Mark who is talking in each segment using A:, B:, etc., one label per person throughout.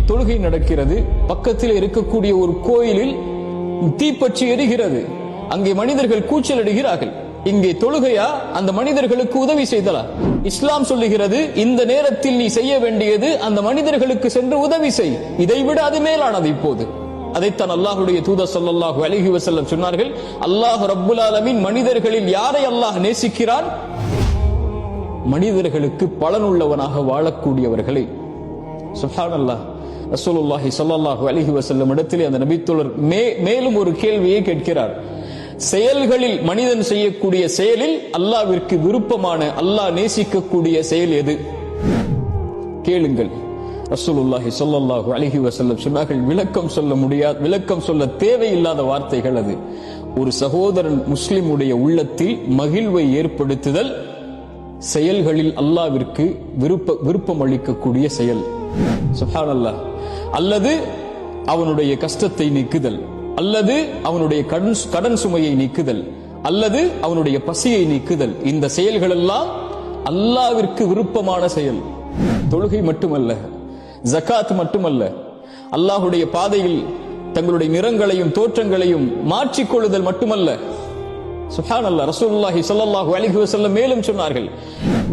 A: தொழுகை நடக்கிறது. பக்கத்தில் இருக்கக்கூடிய ஒரு கோயிலில் தீப்பற்றி எரிகிறது. அங்கே மனிதர்கள் கூச்சலிடுகிறார்கள். இங்கே தொழுகையா, அந்த மனிதர்களுக்கு உதவி செய்தலா? இஸ்லாம் சொல்லுகிறது, இந்த நேரத்தில் நீ செய்ய வேண்டியது அந்த மனிதர்களுக்கு சென்று உதவி செய். இதைவிட அது மேலானது. இப்போது அதைத்தான் அல்லாஹ்வுடைய தூதர் ஸல்லல்லாஹு அலைஹி வஸல்லம் சொன்னார்கள். அல்லாஹ் ரப்புல் ஆலமீன் மனிதர்களில் யாரை அல்லாஹ் நேசிக்கிறான்? மனிதர்களுக்கு பலனுள்ளவனாக வாழக்கூடியவர்களை. சுப்ஹானல்லாஹ். ரசூலுல்லாஹி ஸல்லல்லாஹு அலைஹி வஸல்லம் இடத்திலே அந்த நபித்தோழர் மேலும் ஒரு கேள்வியை கேட்கிறார். செயல்களில், மனிதன் செய்யக்கூடிய செயலில் அல்லாஹ்விற்கு விருப்பமான, அல்லாஹ் நேசிக்கக்கூடிய செயல் எது? கேளுங்கள். ரசூலுல்லாஹி ஸல்லல்லாஹு அலைஹி வஸல்லம் சொன்னார்கள், விளக்கம் சொல்ல தேவையில்லாத வார்த்தைகள் அது. ஒரு சகோதரன் முஸ்லிமுடைய உள்ளத்தில் மகிழ்வை ஏற்படுத்துதல் செயல்களில் அல்லாஹ்விற்கு விருப்பம் அளிக்கக்கூடிய செயல். சுப்ஹானல்லாஹ். அல்லது அவனுடைய கஷ்டத்தை நீக்குதல், அல்லது அவனுடைய கடன் சுமையை நீக்குதல், அல்லது அவனுடைய பசியை நீக்குதல். இந்த செயல்கள் எல்லாம் அல்லாஹ்விற்கு விருப்பமான செயல். தொழுகை மட்டுமல்ல, ஜகாத் மட்டுமல்ல, அல்லாஹ்வுடைய பாதையில் தங்களுடைய நிறங்களையும் தோற்றங்களையும் மாற்றிக்கொள்ளுதல் மட்டுமல்ல. சுப்ஹானல்லாஹ். ரசூலுல்லாஹி ஸல்லல்லாஹு அலைஹி வஸல்லம் மேலும் சொன்னார்கள்,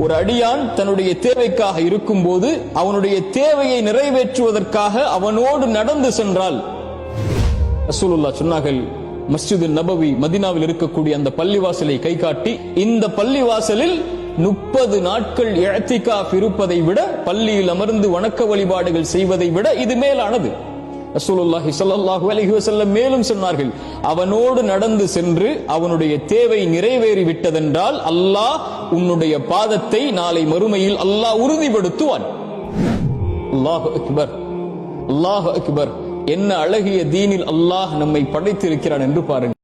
A: ஒரு அடியான் தன்னுடைய தேவைக்காக இருக்கும்போது அவனுடைய தேவையை நிறைவேற்றுவதற்காக அவனோடு நடந்து சென்றால், ரசூலுல்லாஹ் சொன்னார்கள், மஸ்ஜிது நபவி மதீனாவில் இருக்கக்கூடிய அந்த பள்ளிவாசலை கை காட்டி, இந்த பள்ளிவாசலில் 30 நாட்கள் இஅ்திகாஃப் இருப்பதை விட, பள்ளியில் அமர்ந்து வணக்க வழிபாடுகள் செய்வதை விட இது மேலானது. ரசூலுல்லாஹி ஸல்லல்லாஹு அலைஹி வஸல்லம் மேலும் சொன்னார்கள், அவனோடு நடந்து சென்று அவனுடைய தேவை நிறைவேறி விட்டதென்றால் அல்லாஹ் உன்னுடைய பாதத்தை நாளை மறுமையில் அல்லாஹ் உறுதிப்படுத்துவான். அல்லாஹு அக்பர், அல்லாஹு அக்பர். என்ன அழகிய தீனில் அல்லாஹ் நம்மை படைத்திருக்கிறான் என்று பாருங்கள்.